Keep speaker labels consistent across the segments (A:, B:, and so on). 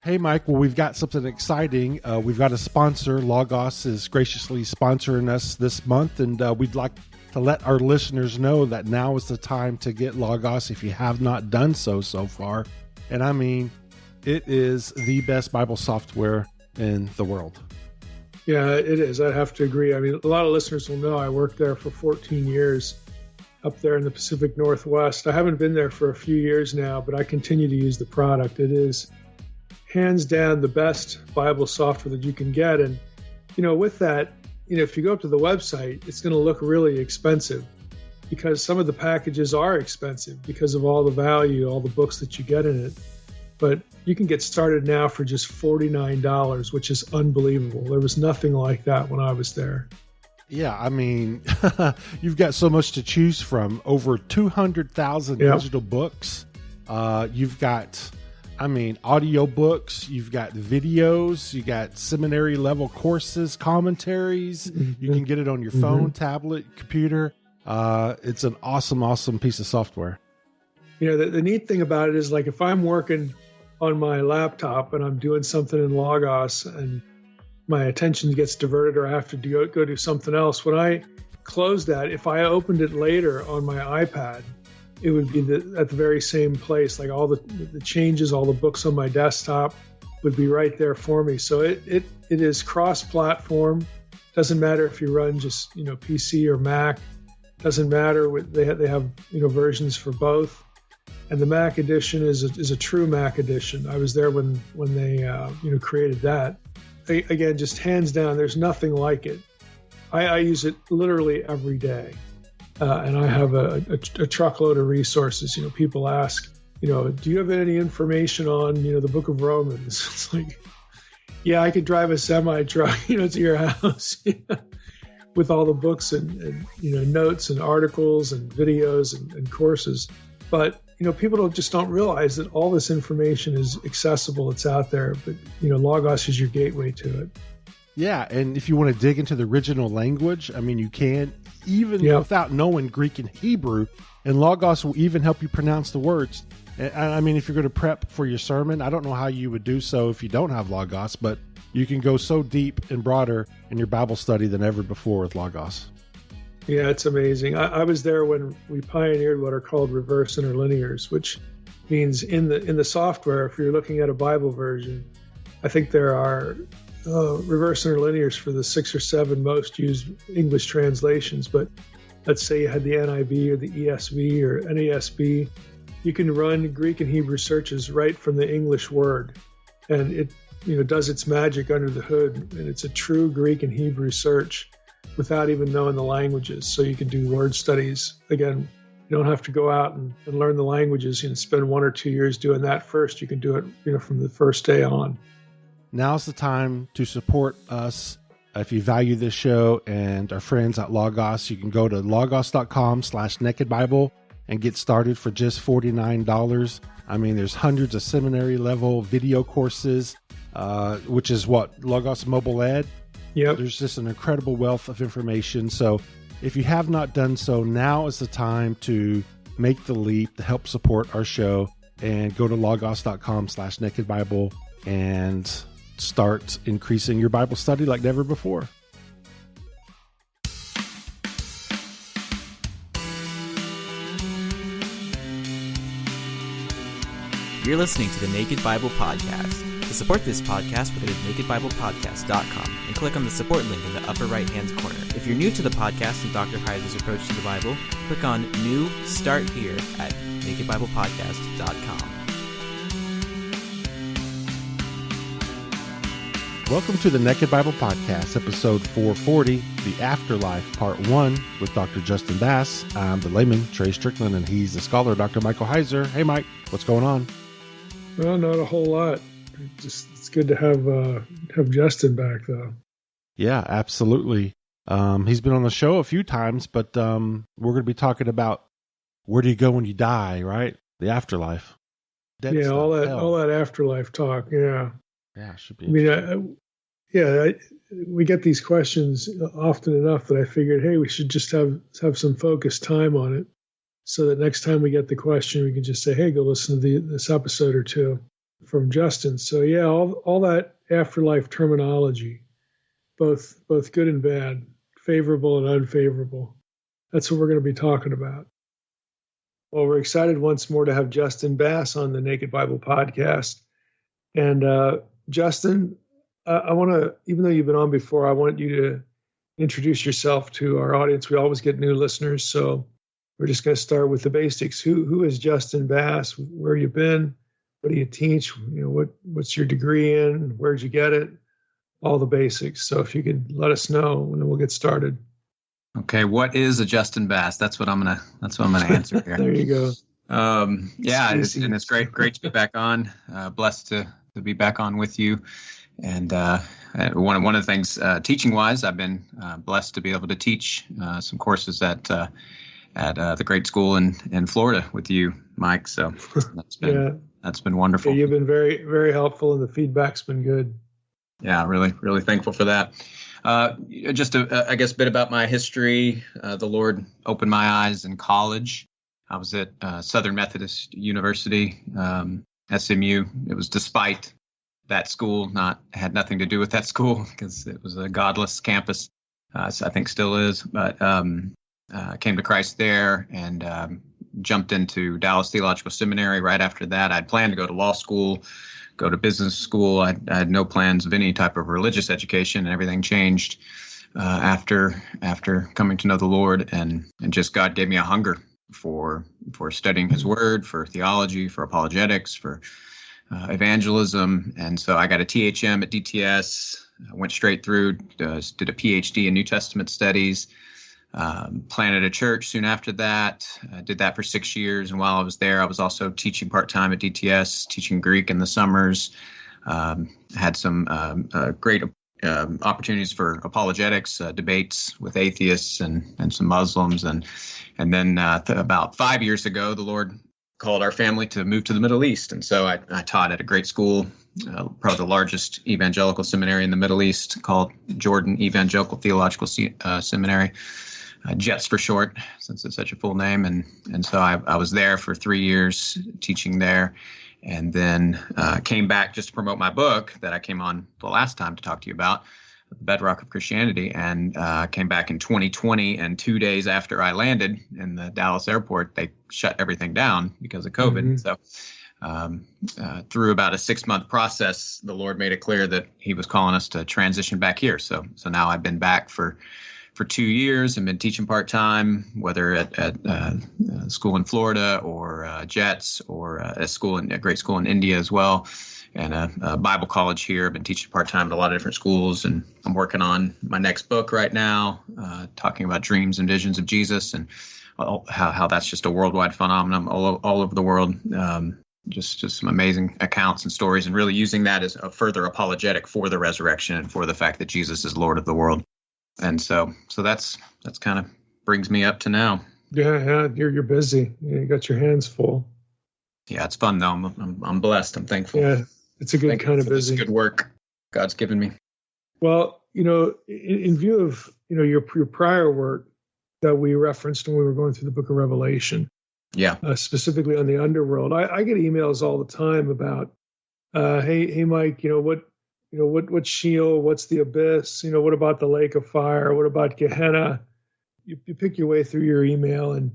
A: Hey, Mike. Well, we've got something exciting. We've got a sponsor. Logos is graciously sponsoring us this month, and we'd like to let our listeners know that now is the time to get Logos if you have not done so far. And I mean, it is the best Bible software in the world.
B: Yeah, it is. I have to agree. I mean, a lot of listeners will know I worked there for 14 years up there in the Pacific Northwest. I haven't been there for a few years now, but I continue to use the product. It is hands down the best Bible software that you can get. And, with that, if you go up to the website, it's going to look really expensive because some of the packages are expensive because of all the value, all the books that you get in it. But you can get started now for just $49, which is unbelievable. There was nothing like that when I was there.
A: Yeah, I mean, you've got so much to choose from. Over 200,000 digital books. You've got, audio books. You've got videos. You got seminary level courses, commentaries. Mm-hmm. You can get it on your phone, tablet, computer. It's an awesome piece of software.
B: The neat thing about it is, like, if I'm working on my laptop and I'm doing something in Logos and my attention gets diverted or I have to go do something else, when I close that, if I opened it later on my iPad, it would be at the very same place. Like all the changes, all the books on my desktop would be right there for me. So it is cross-platform. Doesn't matter if you run just PC or Mac. Doesn't matter. They have versions for both. And the Mac edition is a true Mac edition. I was there when they created that. Again, just hands down, there's nothing like it. I use it literally every day, and I have a truckload of resources. People ask, do you have any information on the Book of Romans? It's like, yeah, I could drive a semi truck to your house with all the books and notes and articles and videos and courses, but people don't realize that all this information is accessible. It's out there, but Logos is your gateway to it.
A: Yeah, and if you want to dig into the original language, you can, even without knowing Greek and Hebrew, and Logos will even help you pronounce the words. And if you're going to prep for your sermon, I don't know how you would do so if you don't have Logos, but you can go so deep and broader in your Bible study than ever before with Logos.
B: Yeah, it's amazing. I was there when we pioneered what are called reverse interlinears, which means in the software, if you're looking at a Bible version, I think there are reverse interlinears for the 6 or 7 most used English translations. But let's say you had the NIV or the ESV or NASB, you can run Greek and Hebrew searches right from the English word, and it does its magic under the hood, and it's a true Greek and Hebrew search without even knowing the languages. So you can do word studies. Again, you don't have to go out and learn the languages. You can spend 1 or 2 years doing that first. You can do it from the first day on.
A: Now's the time to support us. If you value this show and our friends at Logos, you can go to logos.com/nakedbible and get started for just $49. There's hundreds of seminary level video courses, which is what Logos Mobile Ed.
B: Yep.
A: There's just an incredible wealth of information. So if you have not done so, now is the time to make the leap to help support our show and go to logos.com/nakedbible and start increasing your Bible study like never before.
C: You're listening to the Naked Bible Podcast. To support this podcast, go to nakedbiblepodcast.com and click on the support link in the upper right-hand corner. If you're new to the podcast and Dr. Heiser's approach to the Bible, click on New Start Here at nakedbiblepodcast.com.
A: Welcome to the Naked Bible Podcast, episode 440, The Afterlife, Part 1, with Dr. Justin Bass. I'm the layman, Trey Strickland, and he's the scholar, Dr. Michael Heiser. Hey, Mike, what's going on?
B: Well, not a whole lot. It's good to have Justin back, though.
A: Yeah, absolutely. He's been on the show a few times, but we're going to be talking about where do you go when you die, right? The afterlife. Dead stuff,
B: all
A: hell.
B: that afterlife talk. Yeah.
A: Yeah, should be.
B: We get these questions often enough that I figured, hey, we should just have some focused time on it, so that next time we get the question, we can just say, hey, go listen to this episode or two. from Justin. So yeah, all that afterlife terminology, both good and bad, favorable and unfavorable. That's what we're going to be talking about. Well, we're excited once more to have Justin Bass on the Naked Bible podcast. And Justin, I want to, even though you've been on before, I want you to introduce yourself to our audience. We always get new listeners, so we're just going to start with the basics. Who is Justin Bass? Where you been? What do you teach? What's your degree in? Where'd you get it? All the basics. So if you could let us know, and then we'll get started.
D: Okay, what is a Justin Bass? That's what I'm gonna answer here.
B: There you go.
D: Yeah, it's great to be back on. Blessed to be back on with you. And one of the things, teaching wise, I've been blessed to be able to teach some courses at the great school in Florida with you, Mike. So that's been wonderful.
B: Yeah, you've been very, very helpful, and the feedback's been good.
D: Yeah, really, really thankful for that. Just I guess a bit about my history. The Lord opened my eyes in college. I was at Southern Methodist University, SMU. It was despite that school, had nothing to do with that school because it was a godless campus. So I think still is, but came to Christ there and jumped into Dallas Theological Seminary right after that. I'd planned to go to law school, go to business school. I had no plans of any type of religious education, and everything changed after coming to know the Lord, and just God gave me a hunger for studying His Word, for theology, for apologetics, for evangelism. And so I got a THM at DTS, went straight through, did a PhD in New Testament studies, planted a church soon after that, did that for 6 years. And while I was there, I was also teaching part-time at DTS, teaching Greek in the summers, had some great opportunities for apologetics, debates with atheists and some Muslims. And then about 5 years ago, the Lord called our family to move to the Middle East. And so I taught at a great school, probably the largest evangelical seminary in the Middle East, called Jordan Evangelical Theological Seminary, JETS for short, since it's such a full name. And so I was there for 3 years teaching there, and then came back just to promote my book that I came on the last time to talk to you about, The Bedrock of Christianity, and came back in 2020. And 2 days after I landed in the Dallas airport, they shut everything down because of COVID. Mm-hmm. So through about a 6-month process, the Lord made it clear that He was calling us to transition back here. So now I've been back for 2 years and been teaching part-time, whether at school in Florida or JETS, or a great school in India as well, and a Bible college here. I've been teaching part-time at a lot of different schools, and I'm working on my next book right now, talking about dreams and visions of Jesus, and how that's just a worldwide phenomenon all over the world. Just some amazing accounts and stories, and really using that as a further apologetic for the resurrection and for the fact that Jesus is Lord of the world. And so that's kind of brings me up to now.
B: Yeah, you're busy. You got your hands full.
D: Yeah, it's fun though. I'm blessed. I'm thankful.
B: Yeah, it's a good kind of busy.
D: Good work God's given me.
B: Well, in view of your prior work that we referenced when we were going through the Book of Revelation, specifically on the underworld, I get emails all the time about, hey Mike, what's Sheol? What's the abyss? What about the lake of fire? What about Gehenna? You pick your way through your email, and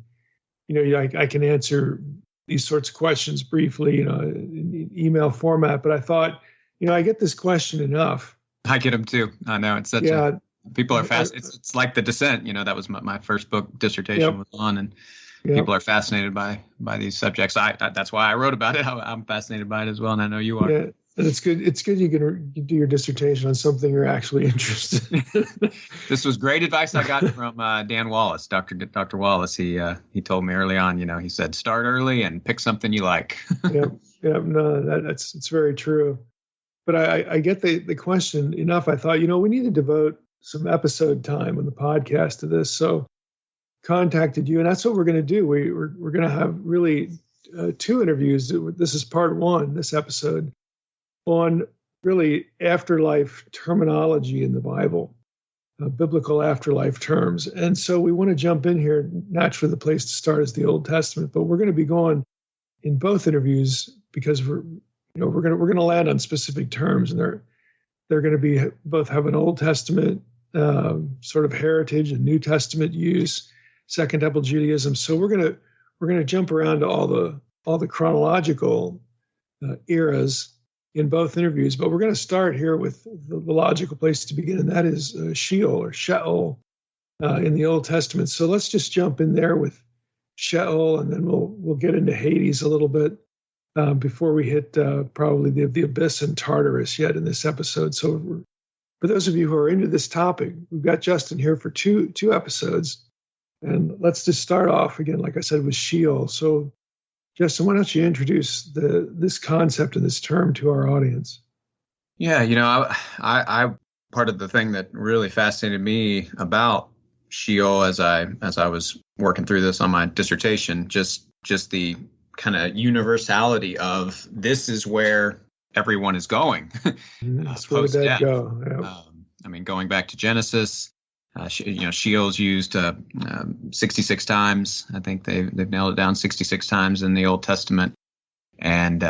B: I can answer these sorts of questions briefly, in email format. But I thought, I get this question enough.
D: I get them too. I know it's such people are fast. It's like The Descent. That was my first book dissertation was on, and people are fascinated by these subjects. That's why I wrote about it. I'm fascinated by it as well, and I know you are.
B: Yeah. And it's good. It's good you can do your dissertation on something you're actually interested in.
D: This was great advice I got from Dan Wallace, Dr. Wallace. He told me early on. He said start early and pick something you like.
B: No, it's very true. But I get the question enough. I thought we need to devote some episode time on the podcast to this. So contacted you, and that's what we're going to do. We're going to have really 2 interviews. This is part 1. This episode, on really afterlife terminology in the Bible, biblical afterlife terms. And so we want to jump in here. Naturally, the place to start is the Old Testament, but we're going to be going in both interviews because we're we're gonna land on specific terms, and they're going to be both have an Old Testament sort of heritage and New Testament use, Second Temple Judaism. So we're gonna jump around to all the chronological eras in both interviews, but we're going to start here with the logical place to begin, and that is Sheol in the Old Testament. So let's just jump in there with Sheol, and then we'll get into Hades a little bit before we hit probably the abyss and Tartarus yet in this episode. So for those of you who are into this topic, we've got Justin here for two episodes, and let's just start off again, like I said, with Sheol. So Justin, why don't you introduce this concept and this term to our audience?
D: Yeah, I part of the thing that really fascinated me about Sheol as I was working through this on my dissertation, just the kind of universality of this is where everyone is going.
B: That's where the dead go. Yeah.
D: Going back to Genesis, Sheol's used 66 times. I think they've nailed it down 66 times in the Old Testament, and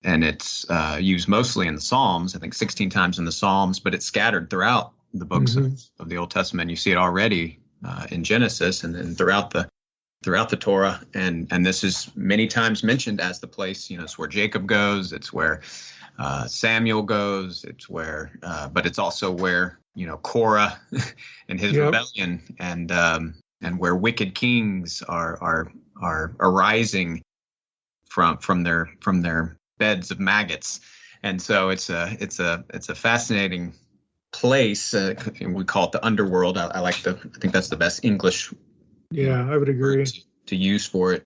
D: it's used mostly in the Psalms. I think 16 times in the Psalms, but it's scattered throughout the books of the Old Testament. You see it already in Genesis, and then throughout the Torah, and this is many times mentioned as the place. It's where Jacob goes. It's where Samuel goes. It's where, but it's also where Korah and his rebellion, and where wicked kings are arising from their beds of maggots. And so it's a fascinating place. We call it the underworld. I think that's the best English.
B: Yeah, I would agree.
D: To use for it.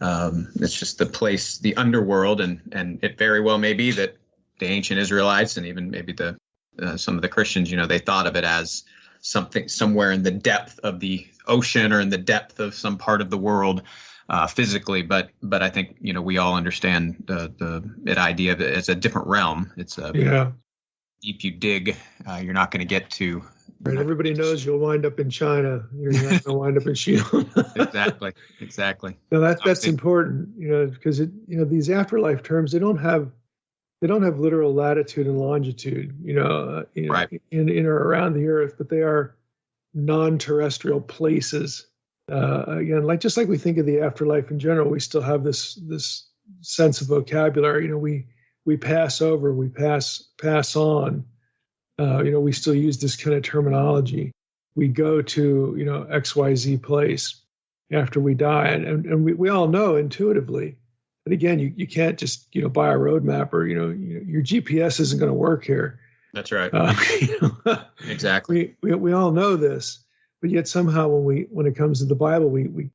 D: It's just the place, the underworld, and it very well may be that the ancient Israelites and even maybe some of the Christians, they thought of it as something somewhere in the depth of the ocean or in the depth of some part of the world physically. But I think, we all understand the idea of it as a different realm. It's deep you dig, you're not going to get to.
B: Right. Everybody knows you'll wind up in China. You're not going to wind up in Sheol.
D: Exactly.
B: No, that's important, because these afterlife terms, they don't have literal latitude and longitude,
D: right.
B: in or around the earth, but they are non-terrestrial places. Again, just like we think of the afterlife in general, we still have this sense of vocabulary. We pass over, we pass on. We still use this kind of terminology. We go to, XYZ place after we die. And we all know intuitively. But again, you can't just, buy a road map or, your GPS isn't going to work here.
D: That's right. Exactly.
B: We all know this, but yet somehow when it comes to the Bible, we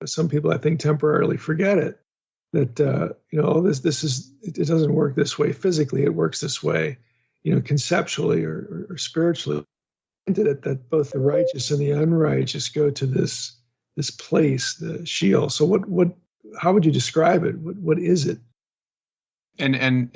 B: some people, I think, temporarily forget it. That, it doesn't work this way physically. It works this way. Conceptually or spiritually, that both the righteous and the unrighteous go to this place, the Sheol. So how would you describe it? What is it?
D: And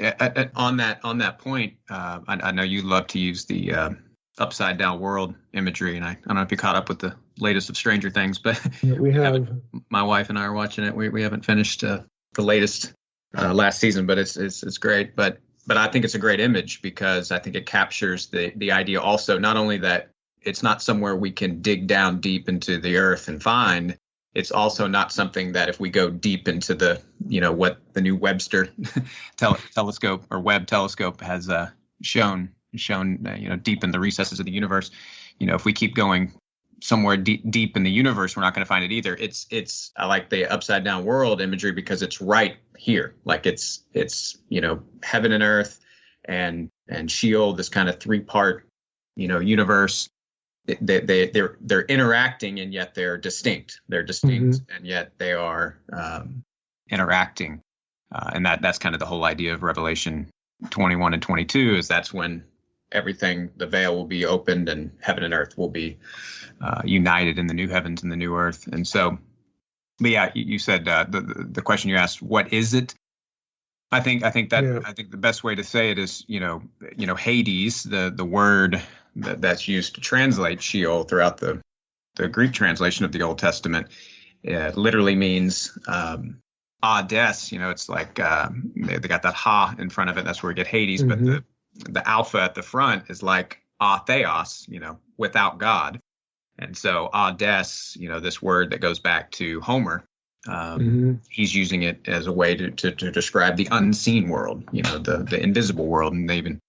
D: on that point, I know you love to use the upside down world imagery, and I don't know if you caught up with the latest of Stranger Things, but
B: we have.
D: My wife and I are watching it. We haven't finished the latest last season, but it's great. But I think it's a great image because I think it captures the idea also, not only that it's not somewhere we can dig down deep into the earth and find, it's also not something that if we go deep into the, what the new Webster telescope or Webb telescope has shown, deep in the recesses of the universe, if we keep going somewhere deep in the universe, we're not going to find it either. I like the upside down world imagery because it's right here. Like it's heaven and earth and Sheol, this kind of three-part, universe. They're interacting and yet they're distinct. They're distinct and yet they are interacting. And that's kind of the whole idea of Revelation 21 and 22 is that's when everything, the veil will be opened and heaven and earth will be united in the new heavens and the new earth. And so, but yeah, you said the question you asked, what is it? I think the best way to say it is, Hades, the word that's used to translate Sheol throughout the Greek translation of the Old Testament, literally means Ades, it's like they got that ha in front of it. That's where we get Hades.
B: Mm-hmm.
D: But the alpha at the front is like theos, without God. And so Ades, this word that goes back to Homer, he's using it as a way to describe the unseen world, the invisible world. And they even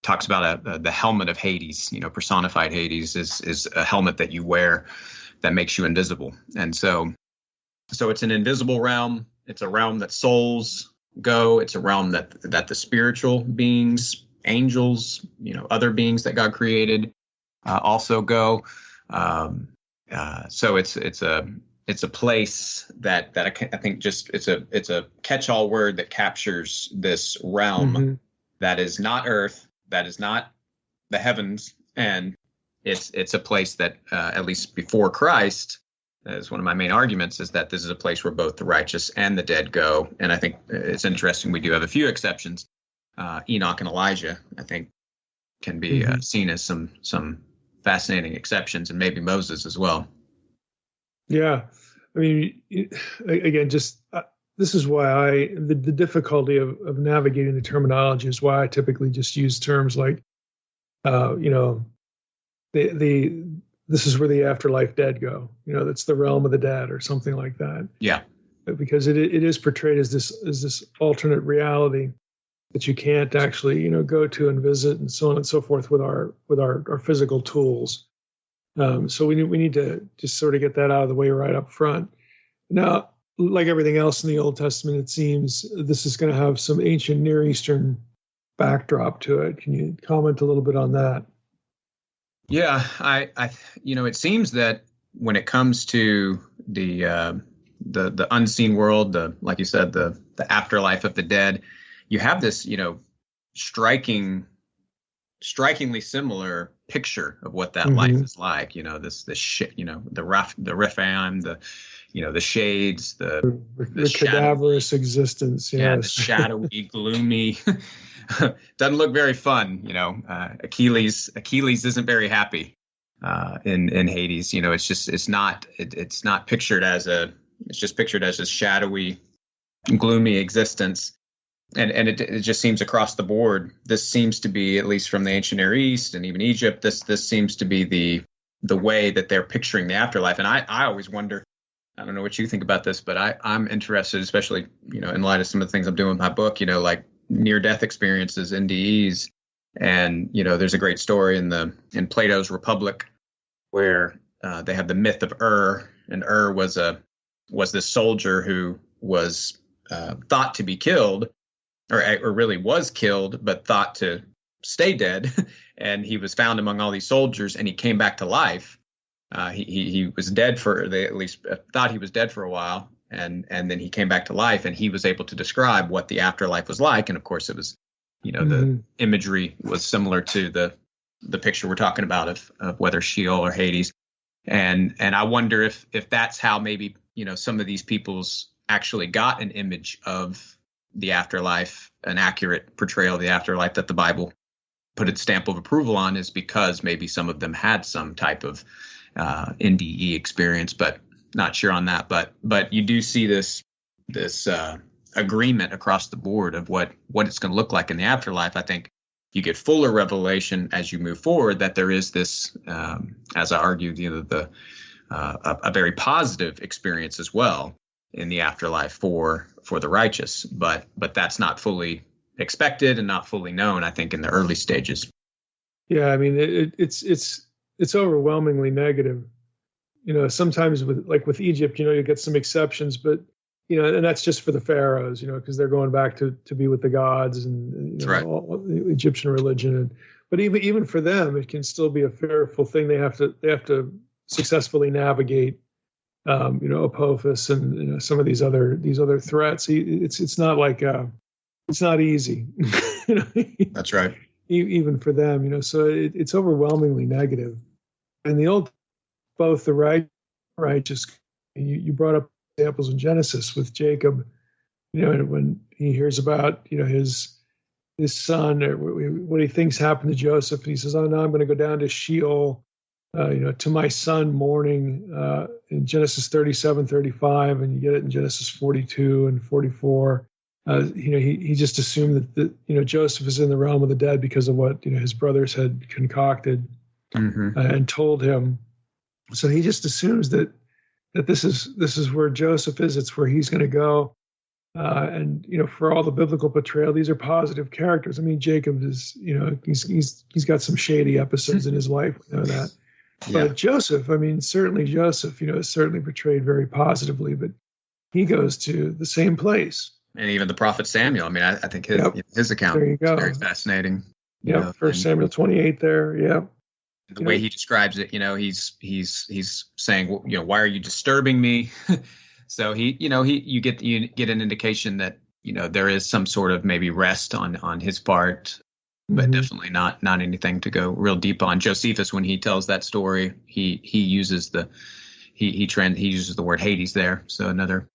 D: talks about the helmet of Hades, personified Hades is a helmet that you wear that makes you invisible. And so it's an invisible realm. It's a realm that souls go. It's a realm that the spiritual beings, angels, other beings that God created also go. So it's a place that I think just it's a catch-all word that captures this realm that is not earth, that is not the heavens, and it's a place that at least before Christ, that is one of my main arguments, is that this is a place where both the righteous and the dead go. And I think it's interesting. We do have a few exceptions. Enoch and Elijah, I think, can be seen as some fascinating exceptions, and maybe Moses as well.
B: Yeah. I mean, again, just this is why the difficulty of navigating the terminology is why I typically just use terms like, this is where the afterlife dead go. That's the realm of the dead or something like that.
D: Yeah.
B: Because it is portrayed as this alternate reality that you can't actually, go to and visit and so on and so forth with our physical tools. So we need to just sort of get that out of the way right up front. Now, like everything else in the Old Testament, it seems this is going to have some ancient Near Eastern backdrop to it. Can you comment a little bit on that?
D: Yeah, I it seems that when it comes to the unseen world, like you said, the afterlife of the dead, you have this, strikingly similar picture of what that life is like. The Rephaim, the shades, the
B: cadaverous existence. Yes.
D: Yeah, the shadowy, gloomy. Doesn't look very fun. Achilles isn't very happy in Hades. It's not pictured as it's just pictured as a shadowy, gloomy existence. And it just seems across the board. This seems to be, at least from the ancient Near East and even Egypt, this seems to be the way that they're picturing the afterlife. And I always wonder, I don't know what you think about this, but I'm interested, especially, in light of some of the things I'm doing with my book, like near-death experiences, NDEs. And, there's a great story in Plato's Republic where they have the myth of Ur, and Ur was this soldier who was thought to be killed, or really was killed, but thought to stay dead. And he was found among all these soldiers, and he came back to life. He was dead they at least thought he was dead for a while. And then he came back to life, and he was able to describe what the afterlife was like. And of course it was, the imagery was similar to the picture we're talking about of whether Sheol or Hades. And I wonder if that's how maybe, some of these peoples actually got an image of the afterlife, an accurate portrayal of the afterlife that the Bible put its stamp of approval on, is because maybe some of them had some type of NDE experience, but not sure on that. But you do see this agreement across the board of what it's going to look like in the afterlife. I think you get fuller revelation as you move forward that there is this, as I argued, a very positive experience as well in the afterlife for the righteous, but that's not fully expected and not fully known, I think, in the early stages.
B: Yeah, I mean, it's overwhelmingly negative. Sometimes with Egypt, you get some exceptions, but and that's just for the pharaohs, because they're going back to be with the gods and
D: right.
B: all the Egyptian religion. But even for them, it can still be a fearful thing. They have to successfully navigate, Apophis and some of these other threats. It's not like it's not easy.
D: That's right.
B: Even for them, so it's overwhelmingly negative. And the old, both the righteous, you brought up examples in Genesis with Jacob, when he hears about, his son, or what he thinks happened to Joseph, and he says, "Oh no, I'm going to go down to Sheol to my son mourning in Genesis 37-35, and you get it in Genesis 42 and 44. He just assumed that Joseph is in the realm of the dead because of what his brothers had concocted and told him. So he just assumes that this is where Joseph is. It's where he's going to go. And for all the biblical portrayal, these are positive characters. I mean, Jacob is he's got some shady episodes in his life. We know that. Yeah. But Joseph, certainly Joseph, is certainly portrayed very positively, but he goes to the same place.
D: And even the prophet Samuel. I think his account is very fascinating.
B: Yeah, 1 Samuel 28 there. Yeah.
D: The way he describes it, he's saying, why are you disturbing me? So you get an indication that there is some sort of maybe rest on his part, but definitely not anything to go real deep on. Josephus, when he tells that story, he uses he uses the word Hades there. So another.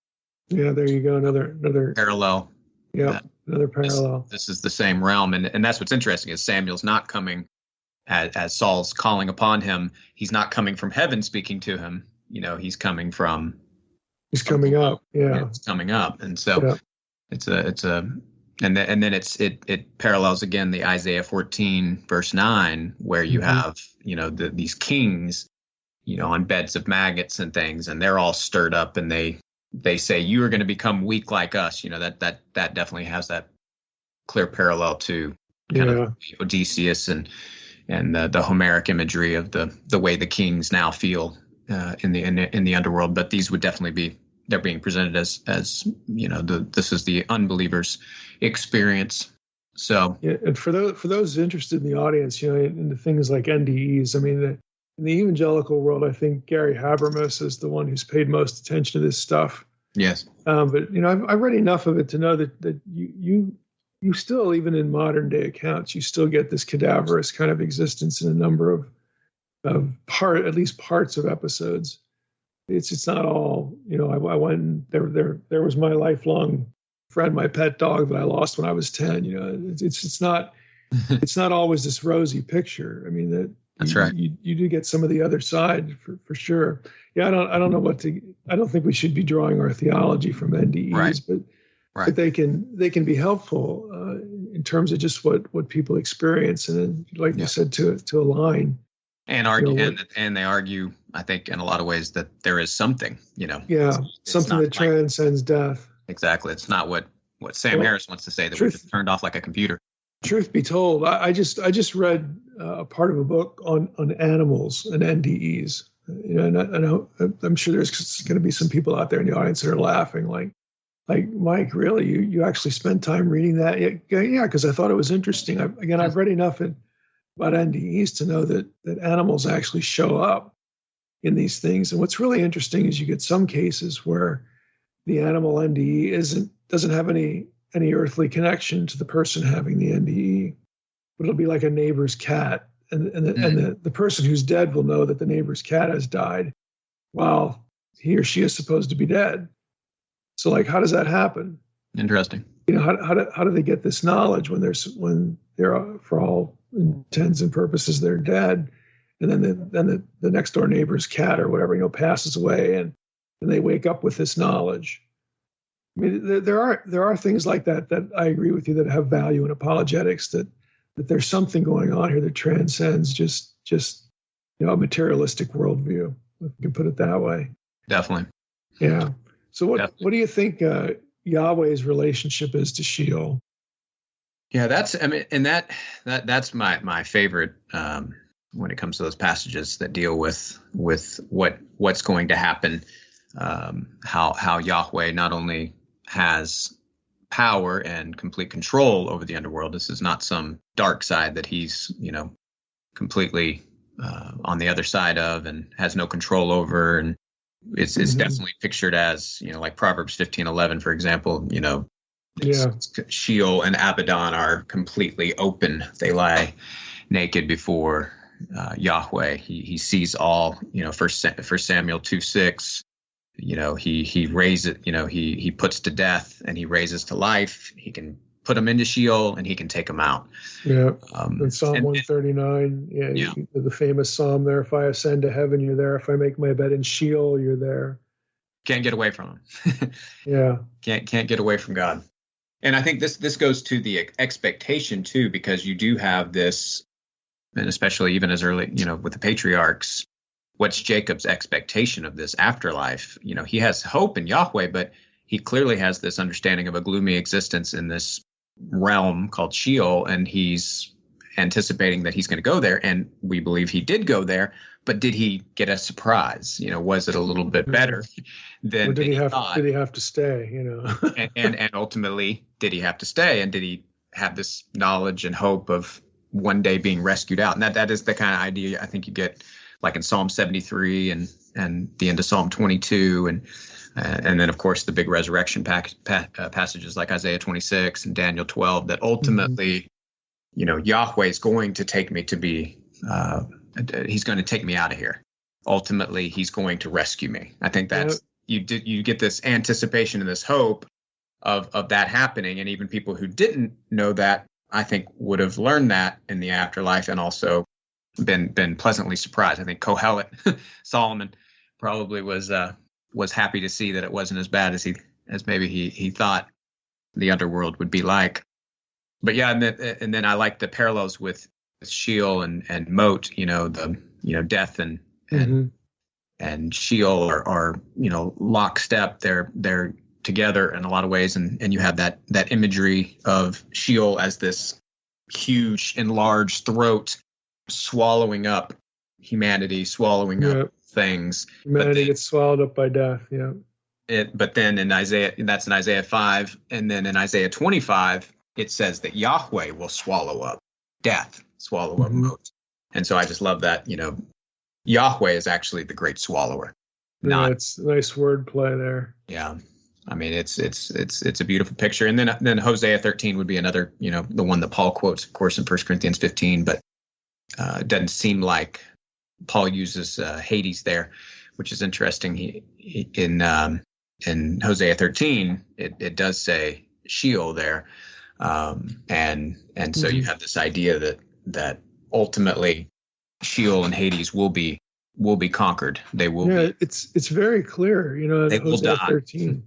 D: Yeah,
B: there you go. Another
D: parallel.
B: Yeah, another parallel.
D: This is the same realm, and that's what's interesting is Samuel's not coming as Saul's calling upon him. He's not coming from heaven speaking to him. He's coming from.
B: He's coming up. Yeah,
D: it's coming up, and so it's and then it parallels again the Isaiah 14 verse 9 where you have these kings on beds of maggots and things, and they're all stirred up, and they say you are going to become weak like us. That definitely has that clear parallel to kind of Odysseus and the Homeric imagery of the way the kings now feel in the underworld. But these would definitely they're being presented as this is the unbeliever's experience. So
B: and for those interested in the audience, into things like NDEs, in the evangelical world, I think Gary Habermas is the one who's paid most attention to this stuff.
D: Yes.
B: But I've read enough of it to know that you still, even in modern day accounts, you still get this cadaverous kind of existence in a number of at least parts of episodes. It's not all, I went and there was my lifelong friend, my pet dog that I lost when I was 10. It's not always this rosy picture.
D: That's right.
B: You do get some of the other side for sure. Yeah, I don't know I don't think we should be drawing our theology from NDEs, but they can be helpful in terms of just what people experience, and then, like you said, to align.
D: And argue, and they argue, I think, in a lot of ways that there is something,
B: it's something that transcends death.
D: Exactly. It's not what Sam Harris wants to say, that we're just turned off like a computer.
B: Truth be told, I just read a part of a book on animals and NDEs. I'm sure there's going to be some people out there in the audience that are laughing, like Mike, really, you actually spent time reading that? Yeah, because I thought it was interesting. I've read enough about NDEs to know that animals actually show up in these things. And what's really interesting is you get some cases where the animal NDE doesn't have any earthly connection to the person having the NDE, but it'll be like a neighbor's cat. And the person who's dead will know that the neighbor's cat has died while he or she is supposed to be dead. So, how does that happen?
D: Interesting.
B: How do they get this knowledge when they're for all intents and purposes they're dead, and then the next door neighbor's cat or whatever passes away, and they wake up with this knowledge. There are things like that I agree with you that have value in apologetics, that there's something going on here that transcends just a materialistic worldview, if you can put it that way.
D: Definitely.
B: Yeah. So what do you think Yahweh's relationship is to Sheol?
D: Yeah, that's that's my favorite when it comes to those passages that deal with what's going to happen, how Yahweh not only has power and complete control over the underworld. This is not some dark side that he's completely on the other side of and has no control over, and it's definitely pictured as like Proverbs 15:11, for example. Sheol and Abaddon are completely open; they lie naked before Yahweh. He sees all. First Samuel 2:6. He raises. He puts to death and he raises to life. He can put them into Sheol and he can take them out.
B: Yeah. In Psalm 139, the famous psalm there, if I ascend to heaven, you're there. If I make my bed in Sheol, you're there.
D: Can't get away from him.
B: Yeah.
D: Can't get away from God. And I think this goes to the expectation too, because you do have this, and especially even as early, with the patriarchs, what's Jacob's expectation of this afterlife? He has hope in Yahweh, but he clearly has this understanding of a gloomy existence in this realm called Sheol, and he's anticipating that he's going to go there. And we believe he did go there, but did he get a surprise? Was it a little bit better than
B: did he
D: thought?
B: Did he have to stay?
D: and ultimately, did he have to stay? And did he have this knowledge and hope of one day being rescued out? And that is the kind of idea I think you get, like in Psalm 73 and the end of Psalm 22, and then of course the big resurrection passages like Isaiah 26 and Daniel 12. That ultimately, Yahweh is going to take me to be. He's going to take me out of here. Ultimately, he's going to rescue me. I think that's you get this anticipation and this hope of that happening, and even people who didn't know that, I think, would have learned that in the afterlife and also been pleasantly surprised. I think Kohelet, Solomon, probably was happy to see that it wasn't as bad as maybe he thought the underworld would be like. But yeah, and then I like the parallels with Sheol and Mot. Death and Sheol are lockstep. They're together in a lot of ways, and you have that imagery of Sheol as this huge enlarged throat swallowing up humanity, swallowing up things.
B: Humanity gets swallowed up by death. Yeah.
D: But then in Isaiah, that's in Isaiah 5, and then in Isaiah 25, it says that Yahweh will swallow up death, swallow up Mot. And so I just love that. Yahweh is actually the great swallower.
B: It's a nice word play there.
D: Yeah. I mean, it's a beautiful picture. And then Hosea 13 would be another, the one that Paul quotes, of course, in 1 Corinthians 15, but it doesn't seem like Paul uses Hades there, which is interesting. He in Hosea 13, it does say Sheol there. And so you have this idea that ultimately Sheol and Hades will be conquered. They will be.
B: It's very clear,
D: they will
B: Hosea
D: die.
B: 13.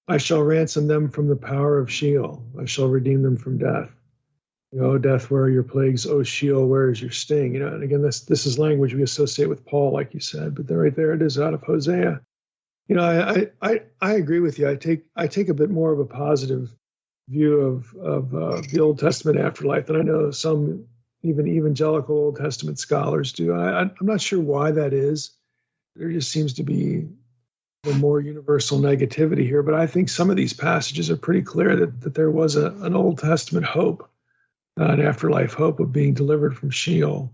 B: I shall ransom them from the power of Sheol. I shall redeem them from death. Death, where are your plagues? Oh, Sheol, where is your sting? And again, this is language we associate with Paul, like you said, but right there it is out of Hosea. I agree with you. I take a bit more of a positive view of the Old Testament afterlife than I know some even evangelical Old Testament scholars do. I'm not sure why that is. There just seems to be a more universal negativity here, but I think some of these passages are pretty clear that there was an Old Testament hope, an afterlife hope of being delivered from Sheol.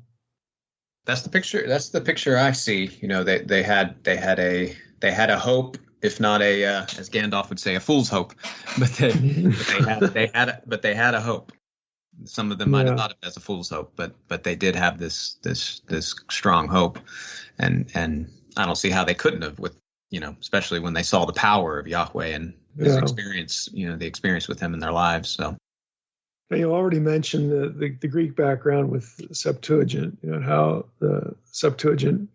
D: That's the picture. That's the picture I see. They had a hope, if not as Gandalf would say, a fool's hope, but they had a hope. Some of them might have thought of it as a fool's hope, but they did have this strong hope, and I don't see how they couldn't have, with especially when they saw the power of Yahweh and his experience, the experience with him in their lives. So.
B: You already mentioned the Greek background with Septuagint, and how the Septuagint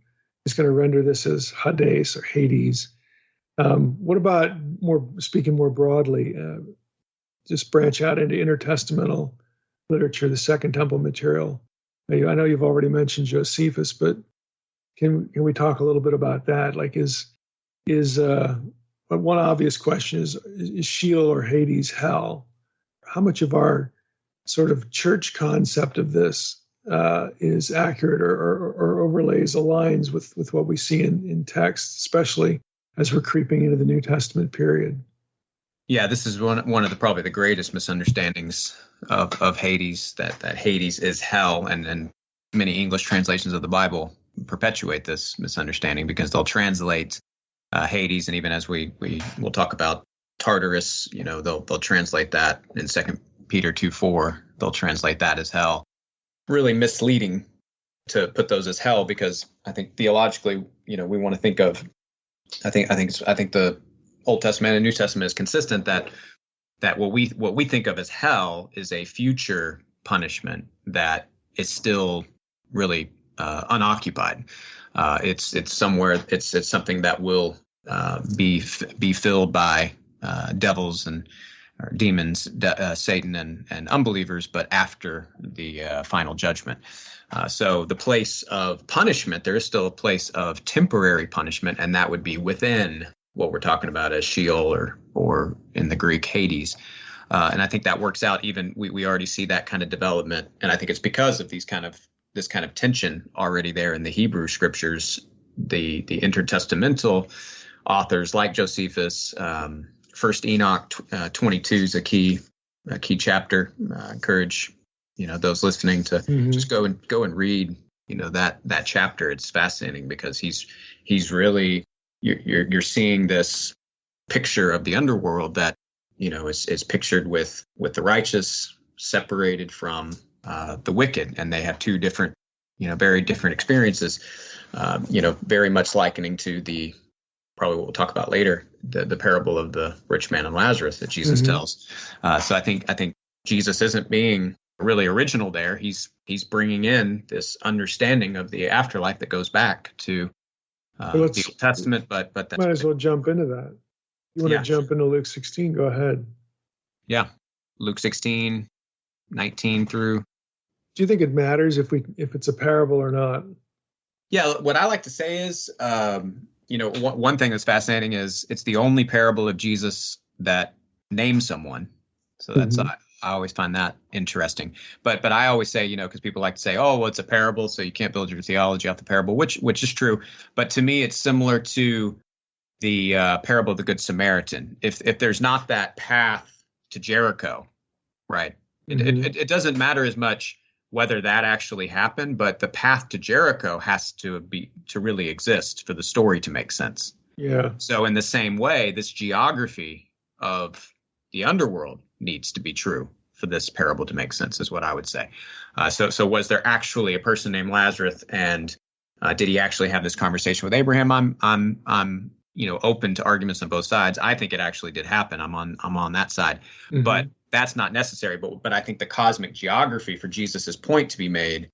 B: is going to render this as Hades or Hades. What about speaking more broadly, just branch out into intertestamental literature, the Second Temple material? I know you've already mentioned Josephus, but can we talk a little bit about that? Like, is one obvious question is Sheol or Hades hell? How much of our sort of church concept of this is accurate or overlays, aligns with what we see in text, especially as we're creeping into the New Testament period?
D: Yeah, this is one of probably the greatest misunderstandings of Hades, that Hades is hell, and many English translations of the Bible perpetuate this misunderstanding, because they'll translate Hades, and even as we'll talk about Tartarus, they'll translate that in 2 Peter 2:4. They'll translate that as hell. Really misleading to put those as hell, because I think theologically, we want to think of. I think the Old Testament and New Testament is consistent that that what we think of as hell is a future punishment that is still really unoccupied. It's somewhere. It's something that will be filled by devils and or demons, Satan and unbelievers, but after the final judgment. So the place of punishment, there is still a place of temporary punishment, and that would be within what we're talking about as Sheol or in the Greek Hades. And I think that works out. Even we already see that kind of development, and I think it's because of this kind of tension already there in the Hebrew scriptures. The intertestamental authors like Josephus, First Enoch 22 is a key chapter. I encourage those listening to just go and read that chapter. It's fascinating because he's really you're seeing this picture of the underworld that is pictured with the righteous separated from the wicked, and they have two different very different experiences. Very much likening to the probably what we'll talk about later, the parable of the rich man and Lazarus that Jesus tells. So I think Jesus isn't being really original there. He's bringing in this understanding of the afterlife that goes back to the Old Testament. But that's
B: might as well jump into that. You want to jump into Luke 16? Go ahead.
D: Yeah, Luke 16, 19 through.
B: Do you think it matters if it's a parable or not?
D: Yeah, what I like to say is, one thing that's fascinating is it's the only parable of Jesus that names someone. So that's I always find that interesting. But I always say, because people like to say, oh, well, it's a parable, so you can't build your theology off the parable, which is true. But to me, it's similar to the parable of the Good Samaritan. If there's not that path to Jericho, right? It doesn't matter as much whether that actually happened, but the path to Jericho has to really exist for the story to make sense.
B: Yeah.
D: So in the same way, this geography of the underworld needs to be true for this parable to make sense, is what I would say. So was there actually a person named Lazarus, and did he actually have this conversation with Abraham? I'm open to arguments on both sides. I think it actually did happen. I'm on that side, but that's not necessary. But I think the cosmic geography for Jesus's point to be made,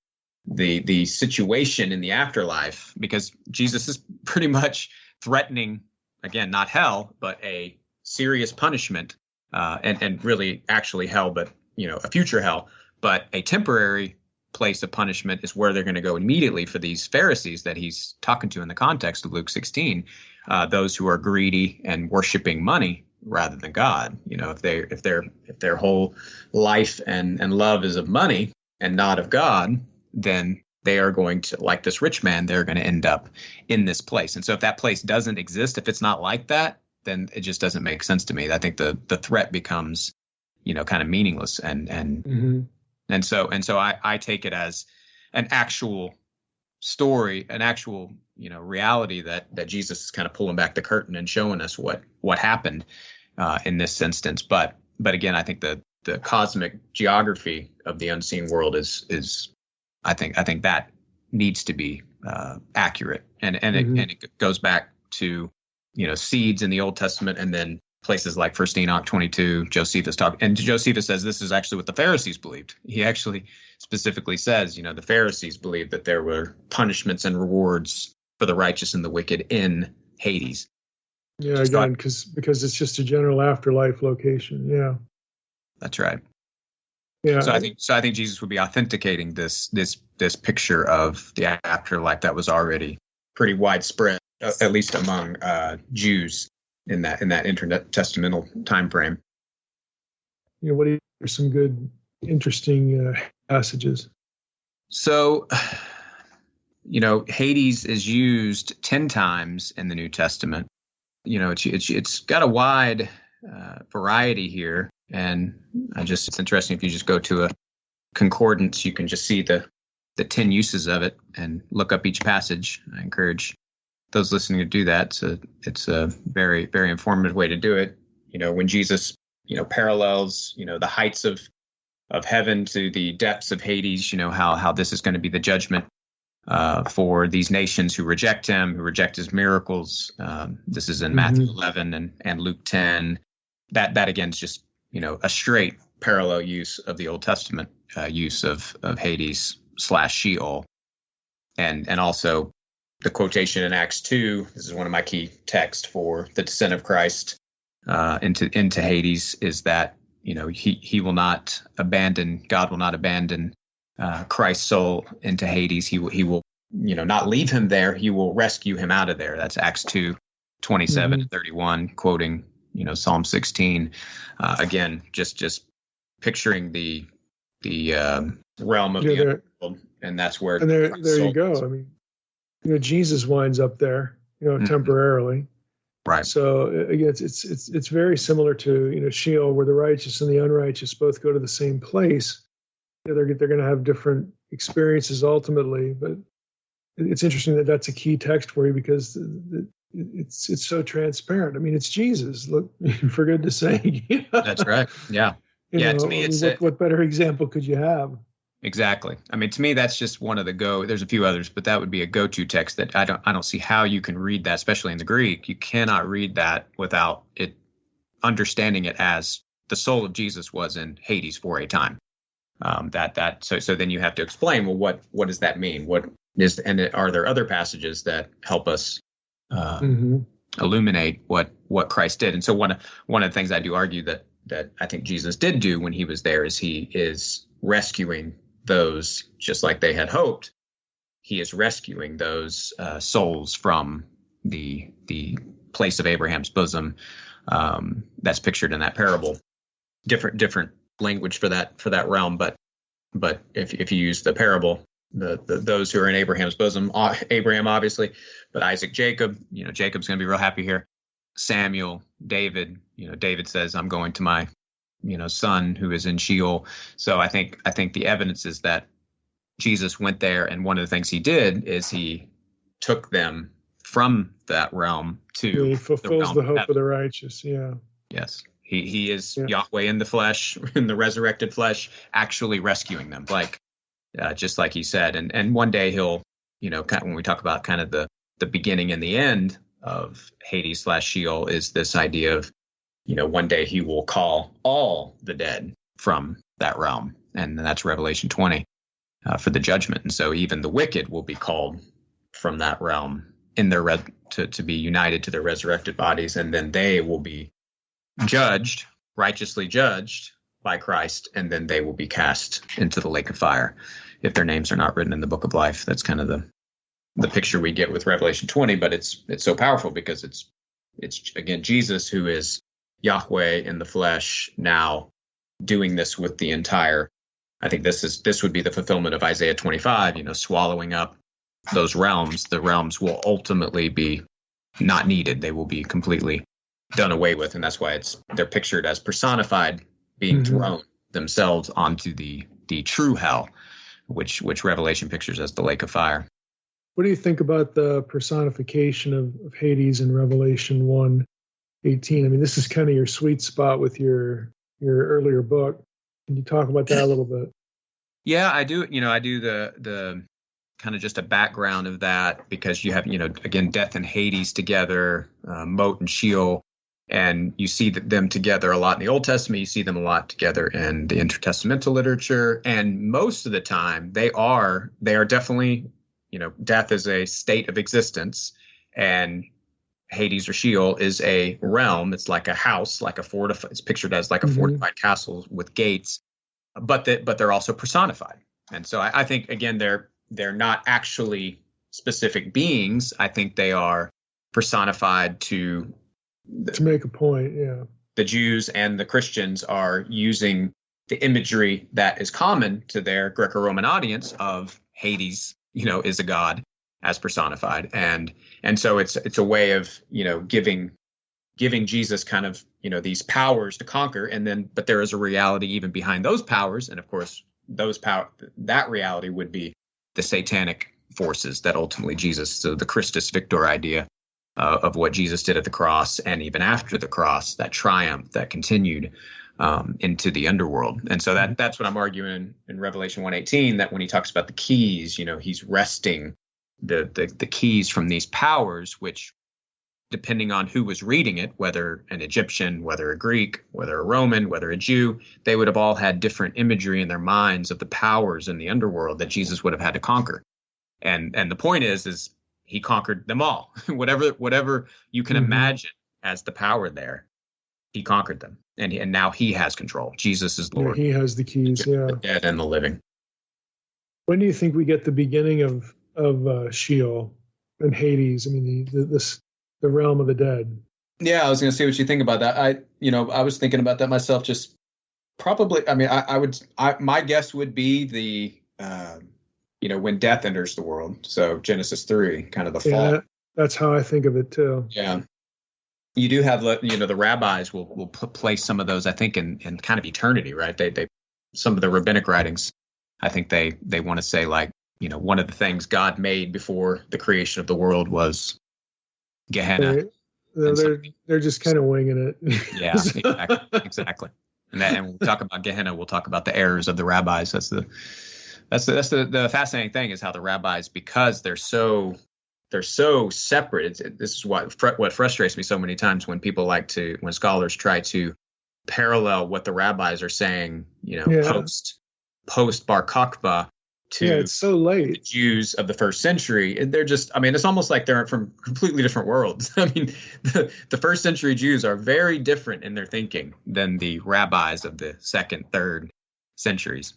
D: the situation in the afterlife, because Jesus is pretty much threatening, again, not hell, but a serious punishment, and really actually hell, but a future hell, but a temporary place of punishment is where they're going to go immediately for these Pharisees that he's talking to in the context of Luke 16, those who are greedy and worshiping money rather than God. If their whole life and love is of money and not of God, then they are going to, like this rich man, they're going to end up in this place. And so if that place doesn't exist, if it's not like that, then it just doesn't make sense to me. I think the threat becomes, kind of meaningless. And so I take it as an actual story, an actual, reality that Jesus is kind of pulling back the curtain and showing us what happened in this instance. But again, I think the cosmic geography of the unseen world is I think that needs to be accurate, and it goes back to seeds in the Old Testament, and then places like First Enoch 22. Josephus says this is actually what the Pharisees believed. He actually specifically says, the Pharisees believed that there were punishments and rewards for the righteous and the wicked in Hades.
B: Yeah, again, because it's just a general afterlife location. Yeah,
D: that's right.
B: Yeah.
D: So I think Jesus would be authenticating this picture of the afterlife that was already pretty widespread, at least among Jews in that intertestamental time frame.
B: What are some good, interesting passages? So,
D: Hades is used 10 times in the New Testament. It's got a wide variety here, and it's interesting if you just go to a concordance, you can just see the 10 uses of it and look up each passage. I encourage those listening to do that. So it's a very, very informative way to do it. When Jesus, parallels, the heights of heaven to the depths of Hades, how this is going to be the judgment for these nations who reject him, who reject his miracles. This is in Matthew 11 and Luke 10. That again is just a straight parallel use of the Old Testament use of Hades / Sheol, and also the quotation in Acts 2. This is one of my key texts for the descent of Christ into Hades, is that he will not abandon, God will not abandon Christ's soul into Hades. He will not leave him there. He will rescue him out of there. That's Acts 2:27 and 31, quoting Psalm 16. Again, just picturing the realm of the underworld, and that's where.
B: And there you go. I mean, Jesus winds up there, temporarily.
D: Right.
B: So again, it's very similar to Sheol, where the righteous and the unrighteous both go to the same place. They're going to have different experiences ultimately, but it's interesting that that's a key text for you, because it's so transparent. I mean, it's Jesus. Look, for good to say.
D: That's right. Yeah. To me, it's
B: what better example could you have?
D: Exactly. I mean, to me, that's just one of the there's a few others, but that would be a go-to text that I don't see how you can read that, especially in the Greek. You cannot read that without it understanding it as the soul of Jesus was in Hades for a time. So then you have to explain, well, what does that mean? Are there other passages that help us illuminate what Christ did? And so one of the things I do argue that I think Jesus did do when he was there is he is rescuing those, just like they had hoped. He is rescuing those souls from the place of Abraham's bosom that's pictured in that parable. Different language for that realm, but if you use the parable, the those who are in Abraham's bosom, Abraham obviously, but Isaac, Jacob, Jacob's going to be real happy here. Samuel, David, David says, I'm going to my son who is in Sheol. So I think the evidence is that Jesus went there, and one of the things he did is he took them from that realm to
B: he fulfills the hope of the righteous. Yeah.
D: Yes. He is Yahweh in the flesh, in the resurrected flesh, actually rescuing them, just like he said. And one day he'll, when we talk about kind of the beginning and the end of Hades / Sheol, is this idea of, one day he will call all the dead from that realm. And that's Revelation 20 for the judgment. And so even the wicked will be called from that realm in their to be united to their resurrected bodies. And then they will be righteously judged by Christ. And then they will be cast into the lake of fire if their names are not written in the book of life. That's kind of the picture we get with Revelation 20, but it's so powerful because it's again, Jesus, who is Yahweh in the flesh, now doing this with the entire. I think this would be the fulfillment of Isaiah 25, swallowing up those realms. The realms will ultimately be not needed. They will be completely done away with. And that's why they're pictured as personified, being thrown themselves onto the true hell, which Revelation pictures as the lake of fire.
B: What do you think about the personification of Hades in Revelation 1:18? I mean, this is kind of your sweet spot with your earlier book. Can you talk about that a little bit?
D: Yeah, I do. I do the kind of just a background of that, because you have, again, death and Hades together, Mot and Sheol, and you see them together a lot in the Old Testament. You see them a lot together in the intertestamental literature, and most of the time they are definitely. Death is a state of existence, and Hades or Sheol is a realm. It's like a house, it's pictured as like a fortified castle with gates, but they're also personified. And so I think, again, they're not actually specific beings. I think they are personified to
B: make a point. Yeah.
D: The Jews and the Christians are using the imagery that is common to their Greco-Roman audience of Hades, is a god as personified. And so it's a way of, giving Jesus kind of, these powers to conquer. But there is a reality even behind those powers. And of course, that reality would be the satanic forces that ultimately so the Christus Victor idea of what Jesus did at the cross, and even after the cross, that triumph that continued into the underworld. And so that's what I'm arguing in Revelation 1:18, that when he talks about the keys, he's wresting the keys from these powers, which depending on who was reading it, whether an Egyptian, whether a Greek, whether a Roman, whether a Jew, they would have all had different imagery in their minds of the powers in the underworld that Jesus would have had to conquer. And the point is he conquered them all. whatever you can imagine as the power there, he conquered them. And now he has control. Jesus is Lord.
B: Yeah, he has the keys,
D: The dead and the living.
B: When do you think we get the beginning of Sheol and Hades? I mean, the realm of the dead.
D: Yeah, I was going to see what you think about that. I was thinking about that myself. Just probably. I mean, my guess would be the when death enters the world. So Genesis 3, kind of the fall.
B: Yeah, that's how I think of it too.
D: Yeah. You do have, the rabbis will place some of those, I think, in kind of eternity, right? They some of the rabbinic writings, I think they want to say, like, one of the things God made before the creation of the world was Gehenna.
B: They're just kind of winging it.
D: Yeah, exactly. And when we talk about Gehenna, we'll talk about the errors of the rabbis. That's the fascinating thing, is how the rabbis, because they're so separate. This is what frustrates me so many times when scholars try to parallel what the rabbis are saying, post Bar Kokhba to
B: it's so late.
D: The Jews of the first century. And they're just, it's almost like they're from completely different worlds. The first century Jews are very different in their thinking than the rabbis of the second, third centuries.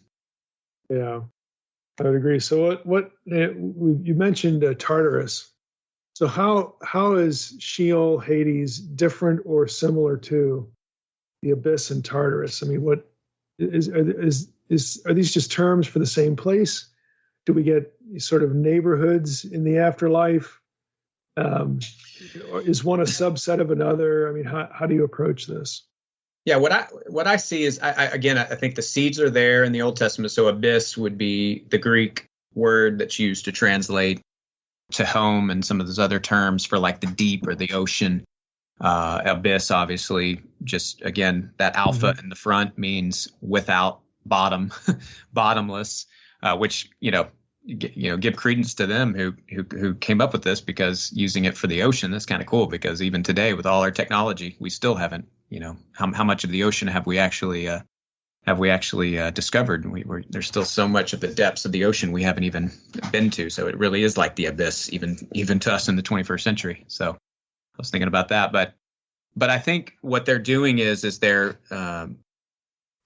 B: Yeah, I would agree. So what you mentioned Tartarus. So how is Sheol, Hades different or similar to the abyss and Tartarus? I mean, what are these just terms for the same place? Do we get sort of neighborhoods in the afterlife? Or is one a subset of another? I mean, how do you approach this?
D: Yeah, what I see is, I think the seeds are there in the Old Testament. So abyss would be the Greek word that's used to translate to home, and some of those other terms for like the deep or the ocean. Abyss, obviously, just again, that alpha in the front means without bottom, bottomless, which, give credence to them who came up with this, because using it for the ocean, that's kind of cool, because even today with all our technology, we still haven't, how much of the ocean have we actually discovered? There's still so much of the depths of the ocean we haven't even been to. So it really is like the abyss, even to us in the 21st century. So I was thinking about that, but I think what they're doing is they're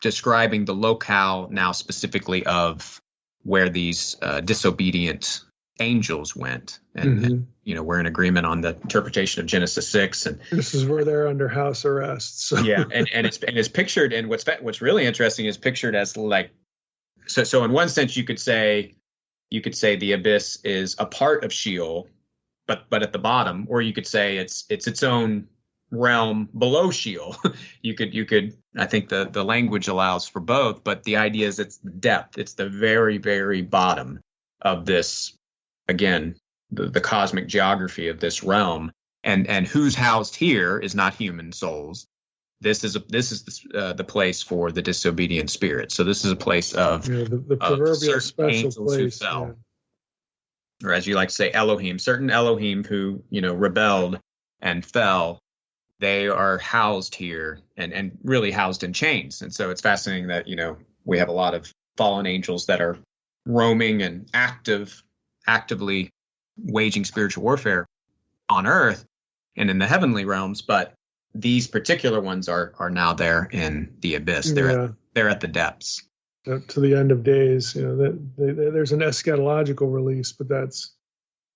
D: describing the locale now specifically of where these disobedient angels went, and we're in agreement on the interpretation of Genesis 6, and
B: this is where they're under house arrest. So.
D: Yeah, and it's pictured, and what's really interesting is pictured as like, so in one sense you could say the abyss is a part of Sheol, but at the bottom, or you could say it's its own realm below Sheol. you could I think the language allows for both, but the idea is it's the depth, it's the very, very bottom of this, again, the cosmic geography of this realm, and who's housed here is not human souls. This is the place for the disobedient spirit. So this is a place of
B: the proverbial special place,
D: who fell, or as you like to say, Elohim, certain Elohim who rebelled and fell. They are housed here and really housed in chains. And so it's fascinating that, we have a lot of fallen angels that are roaming and actively waging spiritual warfare on earth and in the heavenly realms. But these particular ones are now there in the abyss. They're at the depths.
B: To the end of days, there's an eschatological release, but that's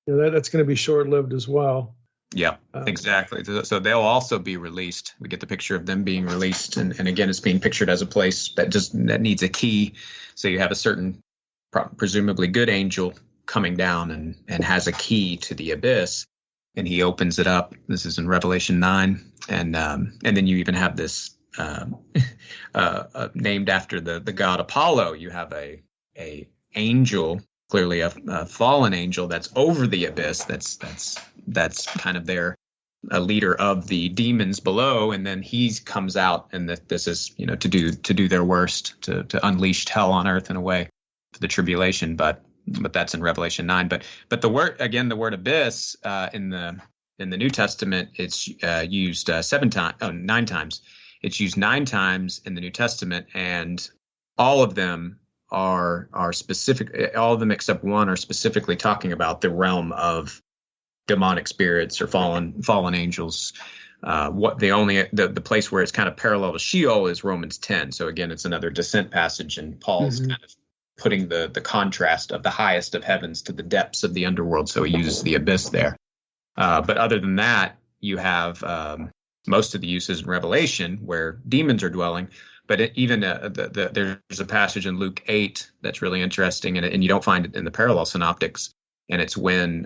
B: going to be short-lived as well.
D: Yeah, exactly. So they'll also be released. We get the picture of them being released. And again, it's being pictured as a place that needs a key. So you have a certain, presumably good angel coming down and has a key to the abyss. And he opens it up. This is in Revelation 9. And then you even have this named after the god Apollo. You have a angel, clearly a fallen angel that's over the abyss. That's kind of a leader of the demons below, and then he comes out, and this is to do their worst, to unleash hell on earth in a way for the tribulation. But that's in Revelation 9. But the word abyss in the in the New Testament, it's used 9 times. It's used 9 times in the New Testament, and all of them are specific. All of them except one are specifically talking about the realm of demonic spirits or fallen angels. The place where it's kind of parallel to Sheol is Romans 10. So again, it's another descent passage, and Paul's kind of putting the contrast of the highest of heavens to the depths of the underworld. So he uses the abyss there. But other than that, you have most of the uses in Revelation where demons are dwelling. But there's a passage in Luke 8 that's really interesting, and you don't find it in the parallel synoptics. And it's when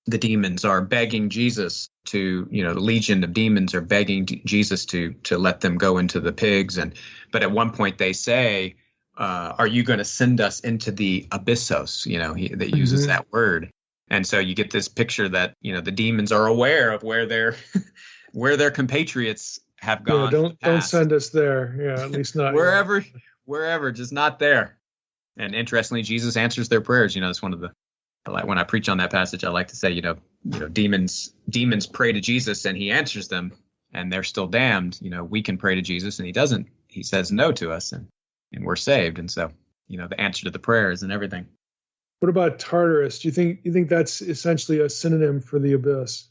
D: the demons are begging Jesus the legion of demons are begging Jesus to let them go into the pigs. But at one point they say, are you going to send us into the abyssos? That uses that word. And so you get this picture that, the demons are aware of where their compatriots have gone.
B: Yeah, don't send us there. Yeah, at least not
D: wherever, just not there. And interestingly, Jesus answers their prayers. It's one of the, when I preach on that passage, I like to say, demons pray to Jesus and he answers them and they're still damned. We can pray to Jesus and he doesn't. He says no to us and we're saved. And so, the answer to the prayers and everything.
B: What about Tartarus? Do you think that's essentially a synonym for the abyss?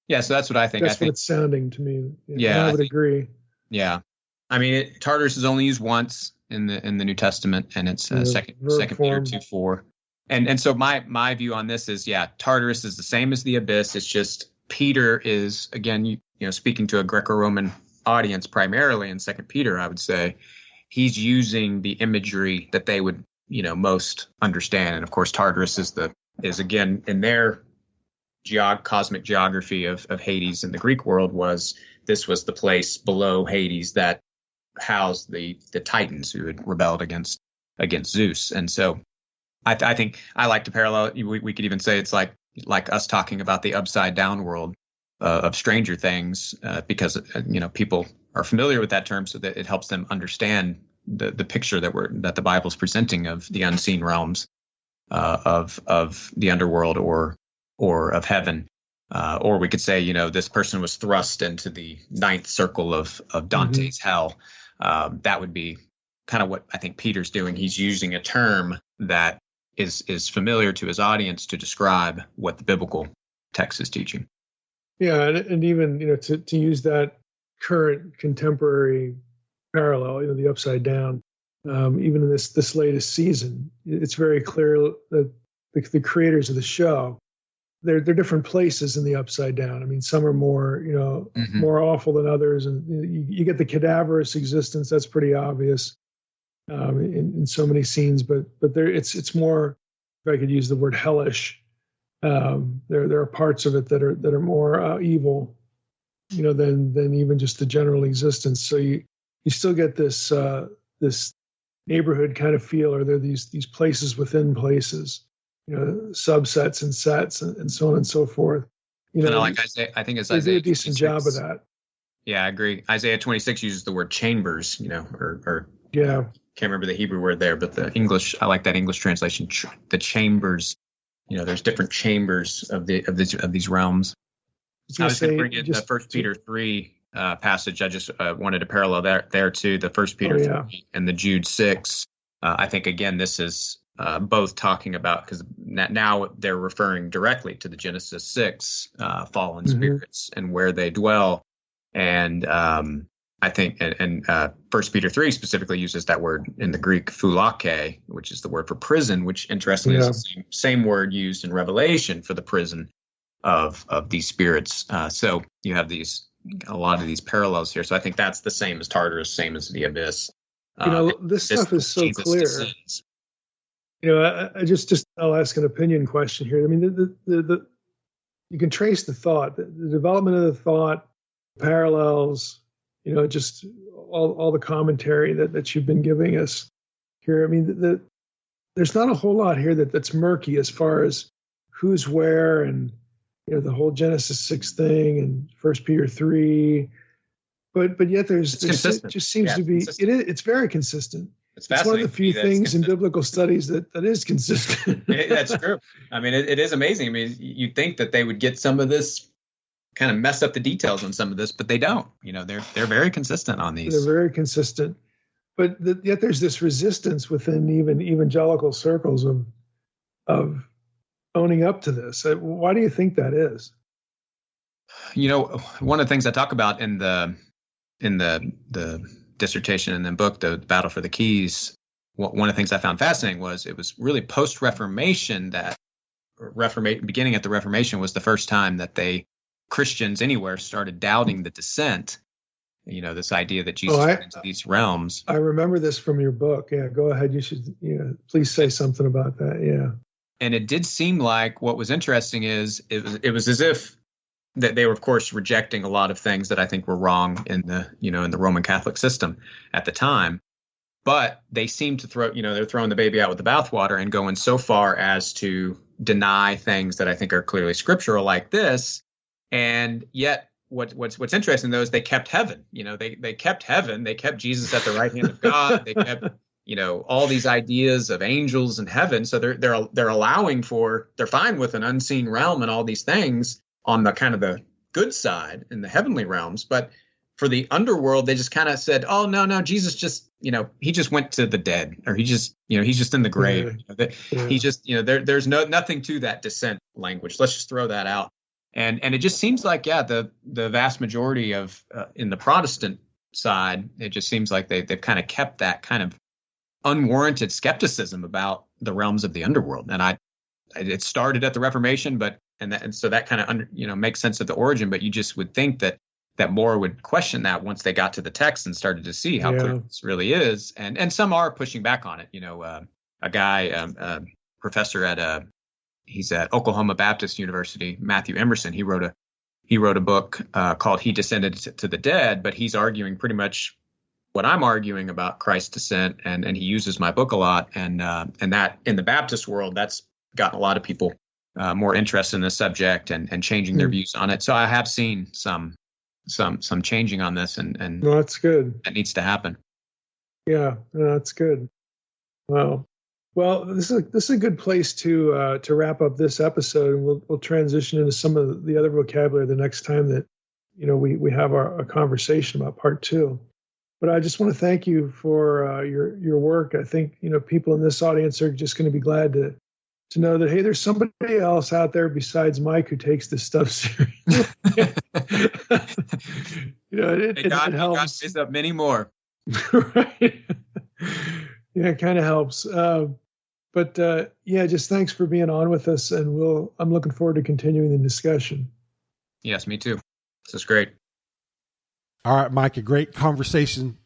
D: Yeah, so that's what I think.
B: That's what it's sounding to me.
D: Yeah,
B: I would agree.
D: Yeah, I mean, Tartarus is only used once in the New Testament, and it's second Peter 2:4. And so my view on this is, Tartarus is the same as the abyss. It's just Peter is, again, speaking to a Greco-Roman audience primarily in 2 Peter, I would say, he's using the imagery that they would, most understand. And of course, Tartarus is again in their cosmic geography of Hades in the Greek world was the place below Hades that housed the Titans who had rebelled against Zeus. And so I think I like to parallel. We could even say it's like us talking about the upside down world of Stranger Things, because people are familiar with that term, so that it helps them understand the picture that the Bible's presenting of the unseen realms of the underworld or of heaven. Or we could say, this person was thrust into the ninth circle of Dante's hell. That would be kind of what I think Peter's doing. He's using a term that is familiar to his audience to describe what the biblical text is teaching.
B: Yeah, and even to use that current contemporary parallel, the upside down, even in this latest season, it's very clear that the creators of the show, they're different places in the upside down. I mean, some are more more awful than others, and you get the cadaverous existence. That's pretty obvious in so many scenes, but there it's more, if I could use the word, hellish. There are parts of it that are more evil, than even just the general existence. So you still get this neighborhood kind of feel, or there are these places within places, subsets and sets and so on and so forth.
D: And like Isaiah, I think it's
B: Isaiah.
D: Isaiah.
B: They do a decent job of that.
D: Yeah, I agree. Isaiah 26 uses the word chambers, or
B: yeah.
D: Can't remember the Hebrew word there, but the English, I like that English translation. The chambers, there's different chambers of these realms. I was going to bring in the 1 Peter 3 passage. I just wanted to parallel there to the 1 Peter 3 and the Jude 6. I think, again, this is both talking about, because now they're referring directly to the Genesis 6 fallen spirits and where they dwell. And I think, and 1 Peter 3 specifically uses that word in the Greek, phulake, which is the word for prison, which interestingly is the same word used in Revelation for the prison of these spirits. So you have a lot of these parallels here. So I think that's the same as Tartarus, same as the abyss.
B: This stuff is so clear. I just I'll ask an opinion question here. I mean, the you can trace the thought, the development of the thought, parallels, just all the commentary that you've been giving us here. I mean, there's not a whole lot here that's murky as far as who's where, and the whole Genesis 6 thing and 1 Peter 3, but yet it just seems to be it's very consistent. It's one of the few things in biblical studies that is consistent.
D: That's true. I mean, it is amazing. I mean, you'd think that they would get some of this kind of mess up the details on some of this, but they don't. They're very consistent on these.
B: They're very consistent, but yet there's this resistance within even evangelical circles of owning up to this. Why do you think that is?
D: One of the things I talk about in the dissertation and then book, the Battle for the Keys, one of the things I found fascinating was it was really post-Reformation that beginning at the Reformation was the first time that Christians anywhere started doubting the descent. This idea that Jesus went into these realms.
B: I remember this from your book. Yeah, go ahead. You should, please say something about that. Yeah.
D: And it did seem like what was interesting is it was as if that they were, of course, rejecting a lot of things that I think were wrong in the Roman Catholic system at the time. But they seem to they're throwing the baby out with the bathwater and going so far as to deny things that I think are clearly scriptural like this. And yet what's interesting, though, is they kept heaven. They kept heaven. They kept Jesus at the right hand of God. They kept, all these ideas of angels and heaven. So they're allowing they're fine with an unseen realm and all these things on the kind of the good side in the heavenly realms. But for the underworld, they just kind of said, oh, no, Jesus just, he just went to the dead, or he just, he's just in the grave.
B: Yeah.
D: He just, there's nothing to that descent language. Let's just throw that out. And it just seems like, the vast majority of in the Protestant side, it just seems like they've kind of kept that kind of unwarranted skepticism about the realms of the underworld. And it started at the Reformation, so that kind of makes sense of the origin. But you just would think that more would question that once they got to the text and started to see how clear this really is. And some are pushing back on it. A guy, professor he's at Oklahoma Baptist University, Matthew Emerson. He wrote a book called "He Descended to the Dead," but he's arguing pretty much what I'm arguing about Christ's descent, and he uses my book a lot. And that in the Baptist world, that's gotten a lot of people more interested in the subject and changing their views on it. So I have seen some changing on this, and
B: no, that's good.
D: That needs to happen.
B: Yeah, no, that's good. Wow. Well, this is a good place to wrap up this episode, and we'll transition into some of the other vocabulary the next time that we have a conversation about part 2. But I just want to thank you for your work. I think people in this audience are just going to be glad to know that, hey, there's somebody else out there besides Mike who takes this stuff serious. It helps. God
D: raised up many more.
B: Right. Yeah, it kind of helps. But just thanks for being on with us, and I'm looking forward to continuing the discussion.
D: Yes, me too. This is great.
A: All right, Mike, a great conversation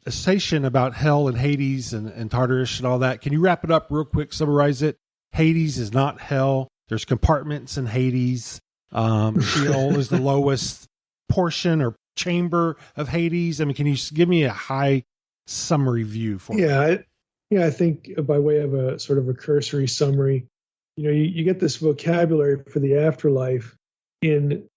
A: about hell and Hades and Tartarus and all that. Can you wrap it up real quick, summarize it? Hades is not hell. There's compartments in Hades. Sheol is the lowest portion or chamber of Hades. I mean, can you give me a high summary view for me?
B: I think by way of a sort of a cursory summary, you get this vocabulary for the afterlife in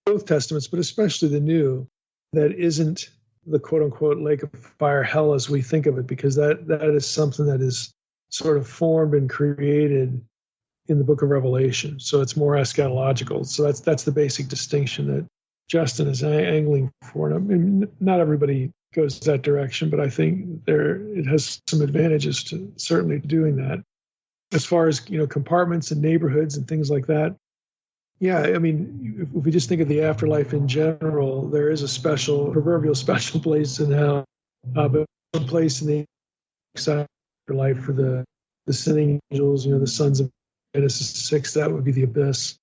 B: both Testaments, but especially the New, that isn't the quote unquote lake of fire hell as we think of it, because that is something that is sort of formed and created in the book of Revelation. So it's more eschatological. So that's the basic distinction that Justin is angling for. And I mean, not everybody goes that direction, but I think it has some advantages to certainly doing that. As far as compartments and neighborhoods and things like that, I mean, if we just think of the afterlife in general, there is a proverbial special place in hell, but one place in the afterlife for the sinning angels, the sons of Genesis 6, that would be the abyss.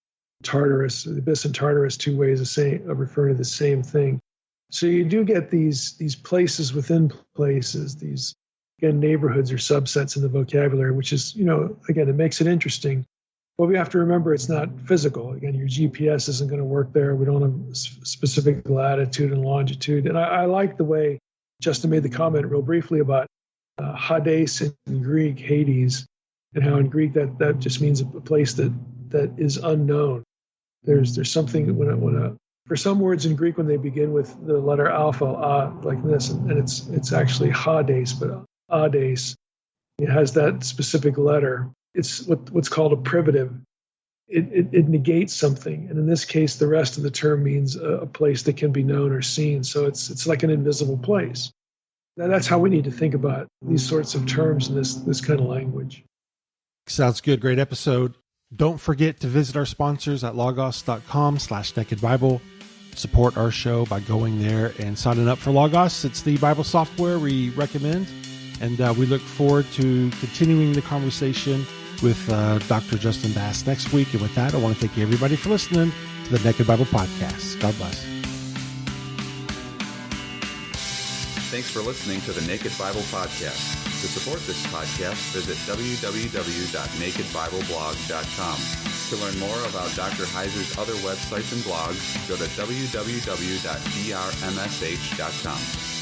B: Tartarus, the abyss and Tartarus, two ways of referring to the same thing. So you do get these places within places, these, again, neighborhoods or subsets in the vocabulary, which is, again, it makes it interesting. But we have to remember it's not physical. Again, your GPS isn't going to work there. We don't have specific latitude and longitude. And I like the way Justin made the comment real briefly about Hades in Greek, Hades, and how in Greek that just means a place that is unknown. There's something for some words in Greek, when they begin with the letter alpha, like this, and it's actually Hades, but Hades, it has that specific letter. It's what's called a privative. it negates something. And in this case, the rest of the term means a place that can be known or seen. So it's like an invisible place. That's how we need to think about these sorts of terms in this kind of language.
A: Sounds good. Great episode. Don't forget to visit our sponsors at logos.com/nakedbible. Support our show by going there and signing up for Logos. It's the Bible software we recommend. And we look forward to continuing the conversation with Dr. Justin Bass next week. And with that, I want to thank everybody for listening to the Naked Bible Podcast. God bless.
E: Thanks for listening to the Naked Bible Podcast. To support this podcast, visit www.nakedbibleblog.com. To learn more about Dr. Heiser's other websites and blogs, go to www.drmsh.com.